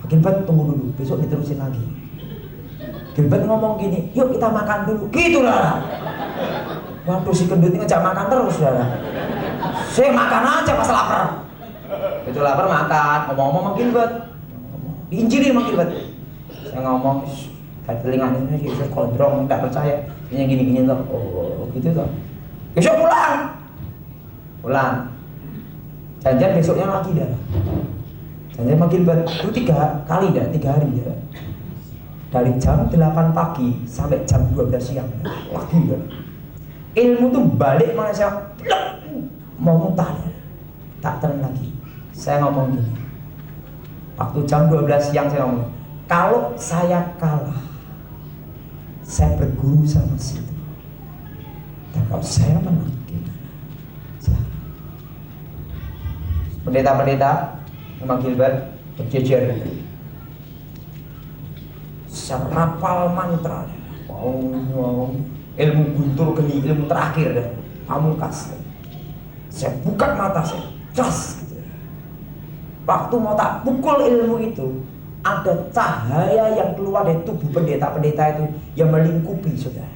Gilbert tunggu dulu, besok diterusin lagi. Gilbert ngomong gini, yuk kita makan dulu. Gitu lah. Waduh si gendut ini ngejak makan terus saudara. Saya makan aja pas lapar. Itu lapar makan, ngomong-ngomong sama Gilbert, diinjili sama Gilbert. Saya ngomong, telinganya ini saya kontrong, tidak percaya. Ini gini-gini tuh, oh gitu tuh. Besok pulang. Janjian besoknya lagi dah. Janjian sama Gilbert itu 3 hari dah. Dari jam 8 pagi sampai jam 12 siang lagi dah. Ilmu tuh balik mana saya mau muntah dah. Tak tenang lagi. Saya ngomong gini. Waktu jam 12 siang saya ngomong, kalau saya kalah, saya berguru sama situ. Dan kalau saya menang, pendeta-pendeta sama Gilbert berjejer. Serapal mantra, ilmu guntur geni, ilmu terakhir, pamungkas. Saya buka mata saya, jas. Gitu. Waktu mau tak pukul ilmu itu, ada cahaya yang keluar dari tubuh pendeta-pendeta itu yang melingkupi saudara.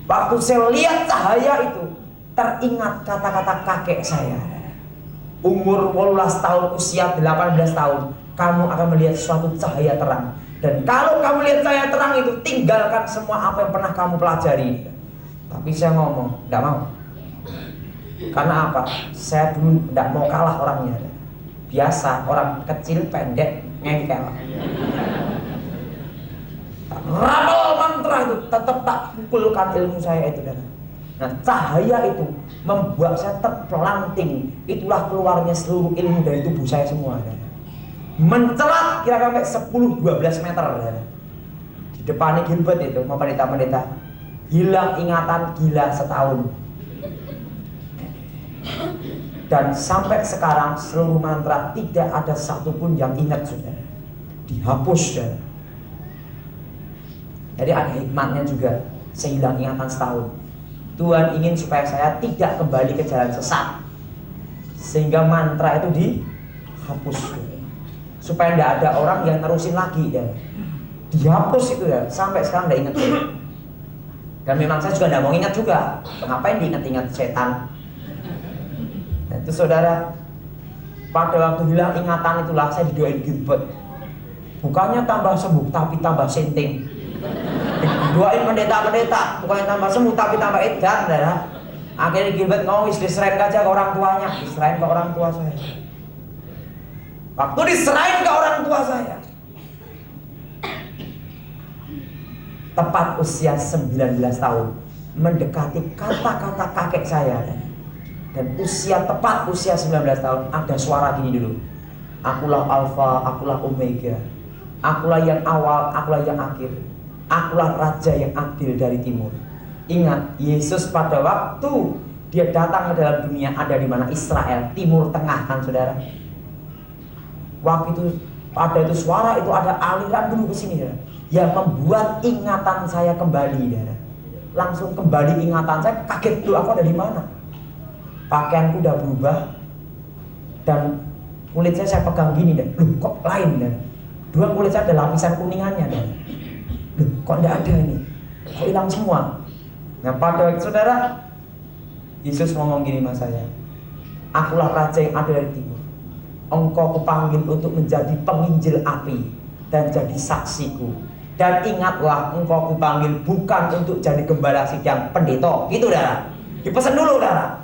Waktu saya lihat cahaya itu, teringat kata-kata kakek saya. Umur 18 tahun, usia 18 tahun, kamu akan melihat suatu cahaya terang. Dan kalau kamu lihat cahaya terang itu, tinggalkan semua apa yang pernah kamu pelajari. Tapi saya ngomong, tidak mau. Karena apa? Saya dulu tidak mau kalah orangnya. Biasa, orang kecil, pendek, ngengkel. Rapal mantra itu, tetap tak pukulkan ilmu saya itu. Nah, cahaya itu membuat saya terpelanting. Itulah keluarnya seluruh ilmu dari tubuh saya semua. Mencelat kira-kira 10-12 meter. Di depannya Gilbert itu, mau pendeta-pendeta. Hilang ingatan, gila setahun. Dan sampai sekarang seluruh mantra tidak ada satupun yang ingat saudara. Dihapus saudara. Jadi ada hikmatnya juga. Saya hilang ingatan setahun. Tuhan ingin supaya saya tidak kembali ke jalan sesat. sehingga mantra itu dihapus, supaya tidak ada orang yang nerusin lagi ya. Dihapus itu ya, sampai sekarang tidak ingat. Dan memang saya juga tidak mau ingat juga. Ngapain diingat-ingat setan? Nah, itu saudara, pada waktu hilang ingatan itulah saya didoain Gilbert. Bukannya tambah sembuh, tapi tambah senting. Doain pendeta-pendeta, bukannya tambah sembuh, tapi tambah edan, saudara. Akhirnya Gilbert ngomong, diserahin aja ke orang tuanya. Diserahin ke orang tua saya. Waktu diserahin ke orang tua saya, tepat usia 19 tahun, mendekati kata-kata kakek saya. Dan tepat usia 19 tahun, ada suara gini dulu. Akulah Alfa, akulah Omega. Akulah yang awal, akulah yang akhir. Akulah Raja yang adil dari timur. Ingat, Yesus pada waktu dia datang ke dalam dunia ada di mana? Israel, Timur Tengah kan saudara. Waktu itu pada itu suara itu ada aliran dulu ke sini saudara, yang membuat ingatan saya kembali saudara. Langsung kembali ingatan saya, kaget dulu aku ada di mana. Pakaianku udah berubah dan kulit saya pegang gini dan loh kok lain dan dua kulit saya ada lapisan kuningannya dan loh kok enggak ada ini, kok hilang semua. Nah pada waktu saudara, Yesus ngomong gini sama saya, akulah Raja yang ada dari timur. Engkau kupanggil untuk menjadi penginjil api dan jadi saksiku. Dan ingatlah, engkau kupanggil bukan untuk jadi gembala sidang pendeta. Gitu saudara, dipesan dulu saudara.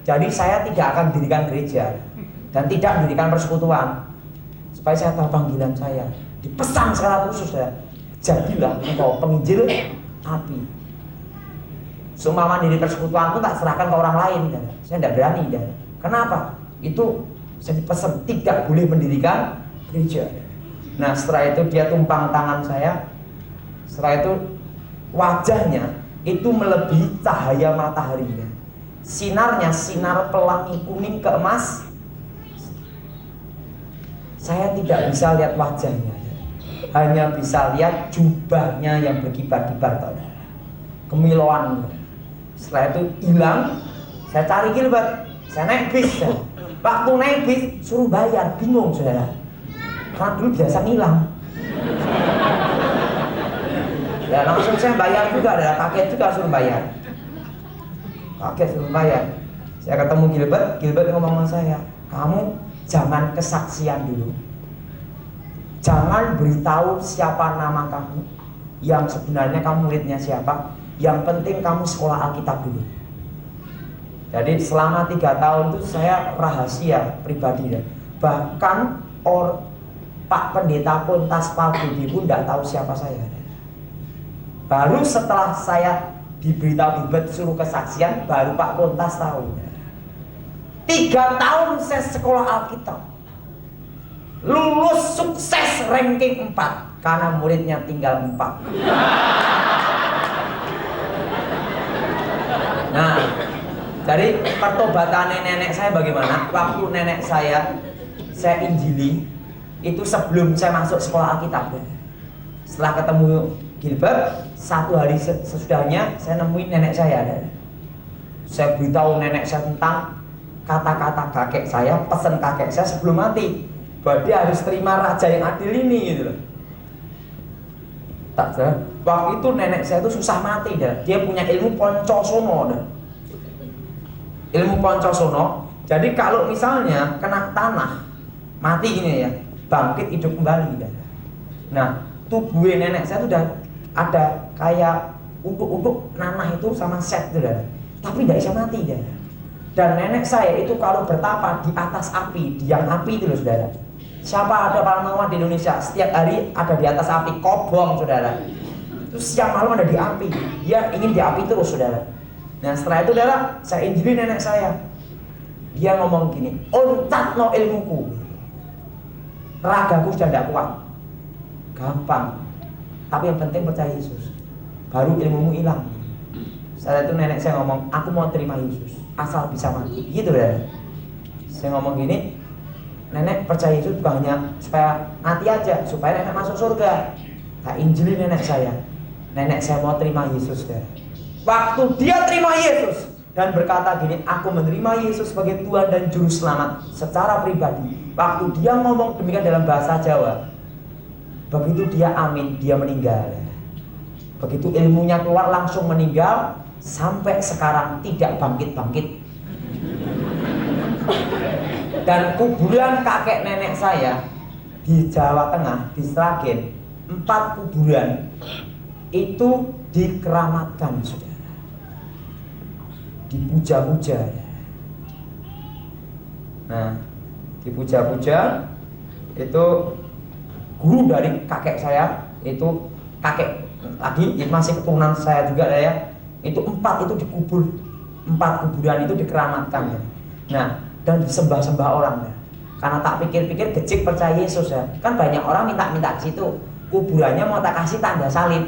Jadi saya tidak akan dirikan gereja dan tidak dirikan persekutuan, supaya saya tahu panggilan saya. Dipesan secara khusus ya, jadilah engkau penginjil api. Seumpama diri persekutuan pun tak serahkan ke orang lain ya. Saya tidak berani ya. Kenapa? Itu saya dipesan tidak boleh mendirikan gereja. Nah setelah itu dia tumpang tangan saya. Setelah itu wajahnya itu melebihi cahaya matahari ya. Sinarnya sinar pelangi kuning ke emas. Saya tidak bisa lihat wajahnya, hanya bisa lihat jubahnya yang berkibar-kibar, kemilauan. Setelah itu hilang, saya cari Gilbert, saya naik bis. Waktu naik bis suruh bayar, bingung saudara, karena dulu biasa ngilang. Ya langsung saya bayar juga, ada kakek juga suruh bayar. Kakek suruh bayar. Saya ketemu Gilbert ngomong sama saya, kamu jangan kesaksian dulu, jangan beritahu siapa nama kamu, yang sebenarnya kamu muridnya siapa. Yang penting kamu sekolah Alkitab dulu. Jadi selama 3 tahun itu saya rahasia pribadi ya. Bahkan Pak Pendeta Pontas Pardudi pun tidak tahu siapa saya. Baru setelah saya diberitahu Gilbert suruh kesaksian, baru Pak Pontas tahu. 3 tahun saya sekolah Alkitab, lulus sukses ranking 4 karena muridnya tinggal 4. Nah, dari pertobatan nenek saya bagaimana? Waktu nenek saya injili itu sebelum saya masuk sekolah Alkitab. Setelah ketemu Gilbert, 1 hari sesudahnya saya nemuin nenek saya. Saya beritahu nenek saya tentang kata-kata kakek saya, pesan kakek saya sebelum mati, bahwa dia harus terima raja yang adil ini gitu loh. Waktu itu nenek saya itu susah mati dah. Dia punya ilmu poncosono dah. Ilmu poncosono. Jadi kalau misalnya kena tanah mati gini ya, bangkit hidup kembali dah. Nah, tubuh nenek saya itu udah ada kayak untuk nanah itu sama set itu dah. Tapi tidak bisa mati dah. Dan nenek saya itu kalau bertapa di atas api, di yang api itu loh saudara. Siapa ada paranormal di Indonesia, setiap hari ada di atas api, kobong saudara. Itu siang malam ada di api, dia ingin di api terus saudara. Nah setelah itu saudara, saya injili nenek saya. Dia ngomong gini, oncat no ilmuku, ragaku sudah tidak kuat. Gampang, tapi yang penting percaya Yesus, baru ilmumu hilang. Setelah itu nenek saya ngomong, aku mau terima Yesus, asal bisa mati, gitu saudara. Saya ngomong gini, nenek percaya Yesus bukan hanya supaya mati aja, supaya nenek masuk surga. Tak injili nenek saya mau terima Yesus. Waktu dia terima Yesus, dan berkata gini, aku menerima Yesus sebagai Tuhan dan Juru Selamat secara pribadi. Waktu dia ngomong demikian dalam bahasa Jawa, begitu dia amin, dia meninggal. Begitu ilmunya keluar langsung meninggal, sampai sekarang tidak bangkit-bangkit. Dan kuburan kakek nenek saya di Jawa Tengah, di Sragen, 4 kuburan itu dikeramatkan, saudara, dipuja-puja. Nah, dipuja-puja itu guru dari kakek saya, itu kakek lagi, itu masih keturunan saya juga ya. Itu 4 itu dikubur, 4 kuburan itu dikeramatkan. Nah, dan disembah-sembah orang ya. Karena tak pikir-pikir gecik percaya Yesus ya. Kan banyak orang minta-minta ke situ, kuburannya mau tak kasih tanda salib.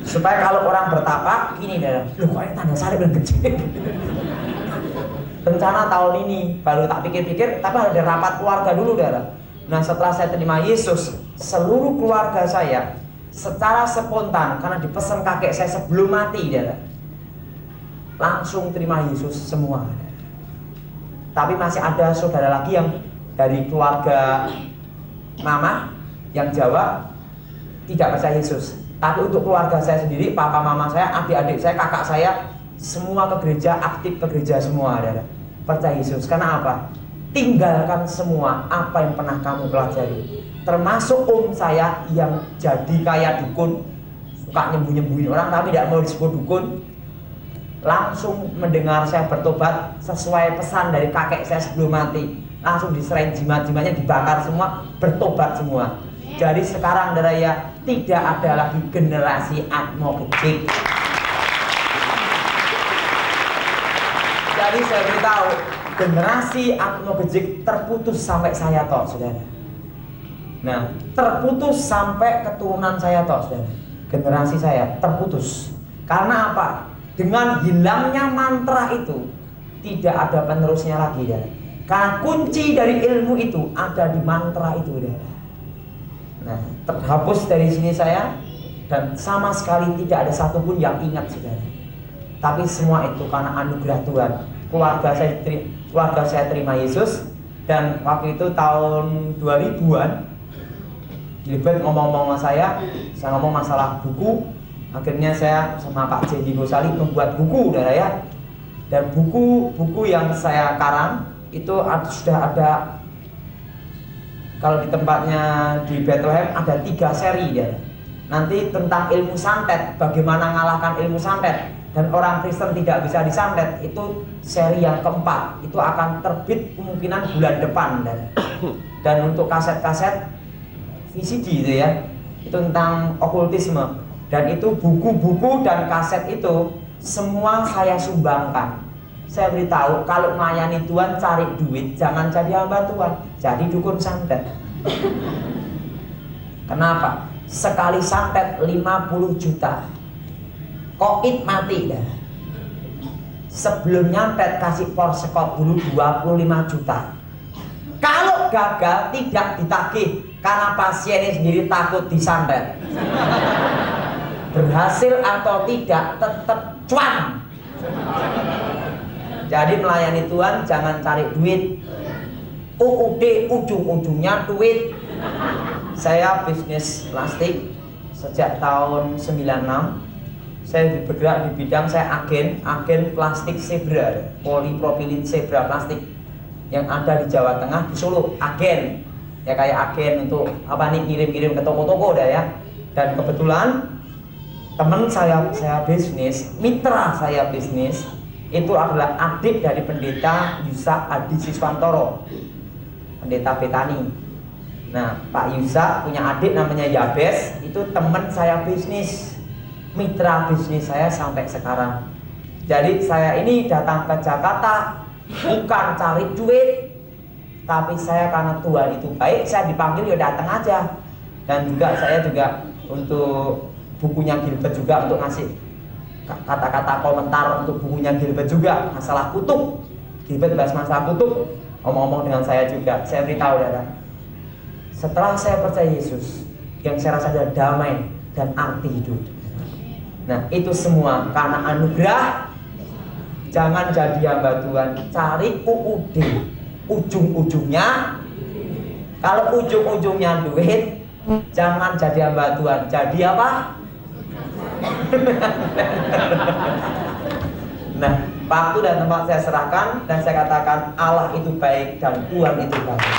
Supaya kalau orang bertapa gini dah, loh kok ini tanda salib yang gede. Rencana tahun ini baru tak pikir-pikir, tapi ada rapat keluarga dulu dah. Nah, setelah saya terima Yesus, seluruh keluarga saya secara spontan karena dipesan kakek saya sebelum mati dah, langsung terima Yesus semua. Tapi masih ada saudara lagi yang dari keluarga mama yang Jawa tidak percaya Yesus. Tapi untuk keluarga saya sendiri, papa mama saya, adik-adik saya, kakak saya, semua ke gereja, aktif ke gereja semua, ada percaya Yesus. Karena apa? Tinggalkan semua apa yang pernah kamu pelajari. Termasuk om saya yang jadi kayak dukun, suka nyembuh-nyembuhin orang tapi tidak mau disebut dukun. Langsung mendengar saya bertobat sesuai pesan dari kakek saya sebelum mati, langsung diserahin jimat-jimatnya, dibakar semua, bertobat semua. Jadi sekarang daraya tidak ada lagi generasi Atmo Gejik. Jadi saya beritahu, generasi Atmo Gejik terputus sampai saya toh, saudara. Nah, terputus sampai keturunan saya toh, saudara. Generasi saya terputus. Karena apa? Dengan hilangnya mantra itu, tidak ada penerusnya lagi, ya. Karena kunci dari ilmu itu ada di mantra itu, ya. Nah, terhapus dari sini saya, dan sama sekali tidak ada satupun yang ingat, saudara. Tapi semua itu karena anugerah Tuhan. Keluarga saya terima Yesus, dan waktu itu tahun 2000-an, Gilbert ngomong-ngomong sama saya ngomong masalah buku. Akhirnya saya sama Pak Jendi Gosali membuat buku, saudara ya. Dan buku-buku yang saya karang itu sudah ada, kalau di tempatnya di Bethlehem ada 3 seri ya. Nanti tentang ilmu santet, bagaimana ngalahkan ilmu santet dan orang Kristen tidak bisa disantet, itu seri yang keempat. Itu akan terbit kemungkinan bulan depan, saudara. Dan untuk kaset-kaset VCD itu ya, itu tentang okultisme. Dan itu buku-buku dan kaset itu semua saya sumbangkan. Saya beritahu, kalau melayani Tuhan cari duit, jangan jadi hamba Tuhan, jadi dukun santet. Kenapa? Sekali santet 50 juta. Koit mati dah. Sebelum nyantet kasih porsekop dulu 25 juta. Kalau gagal tidak ditagih karena pasiennya sendiri takut disantet. Berhasil atau tidak tetap cuan. Jadi melayani Tuhan jangan cari duit. UUD ujung-ujungnya duit. Saya bisnis plastik sejak tahun 96. Saya bergerak di bidang, saya agen plastik zebra, polipropilin zebra plastik yang ada di Jawa Tengah, di Solo. Agen ya, kayak agen untuk apa nih, kirim-kirim ke toko-toko dah ya. Dan kebetulan teman saya bisnis, mitra saya bisnis itu adalah adik dari pendeta Yusak Adi Siswantoro, pendeta Betani. Nah, Pak Yusak punya adik namanya Yabes, itu teman saya bisnis, mitra bisnis saya sampai sekarang. Jadi saya ini datang ke Jakarta bukan cari duit, tapi saya karena Tuhan itu baik, saya dipanggil ya datang aja. Dan juga saya juga untuk bukunya Gilbert juga untuk ngasih kata-kata komentar untuk bukunya Gilbert juga masalah kutub. Gilbert bahas masalah kutub, ngomong-ngomong dengan saya juga. Saya beritahu, saudara, setelah saya percaya Yesus, yang saya rasa adalah damai dan arti hidup. Nah, itu semua karena anugerah. Jangan jadi hamba Tuhan, cari UUD, ujung-ujungnya. Kalau ujung-ujungnya duit, jangan jadi hamba Tuhan. Jadi apa? Nah, waktu dan tempat saya serahkan, dan saya katakan Allah itu baik dan Tuhan itu baik.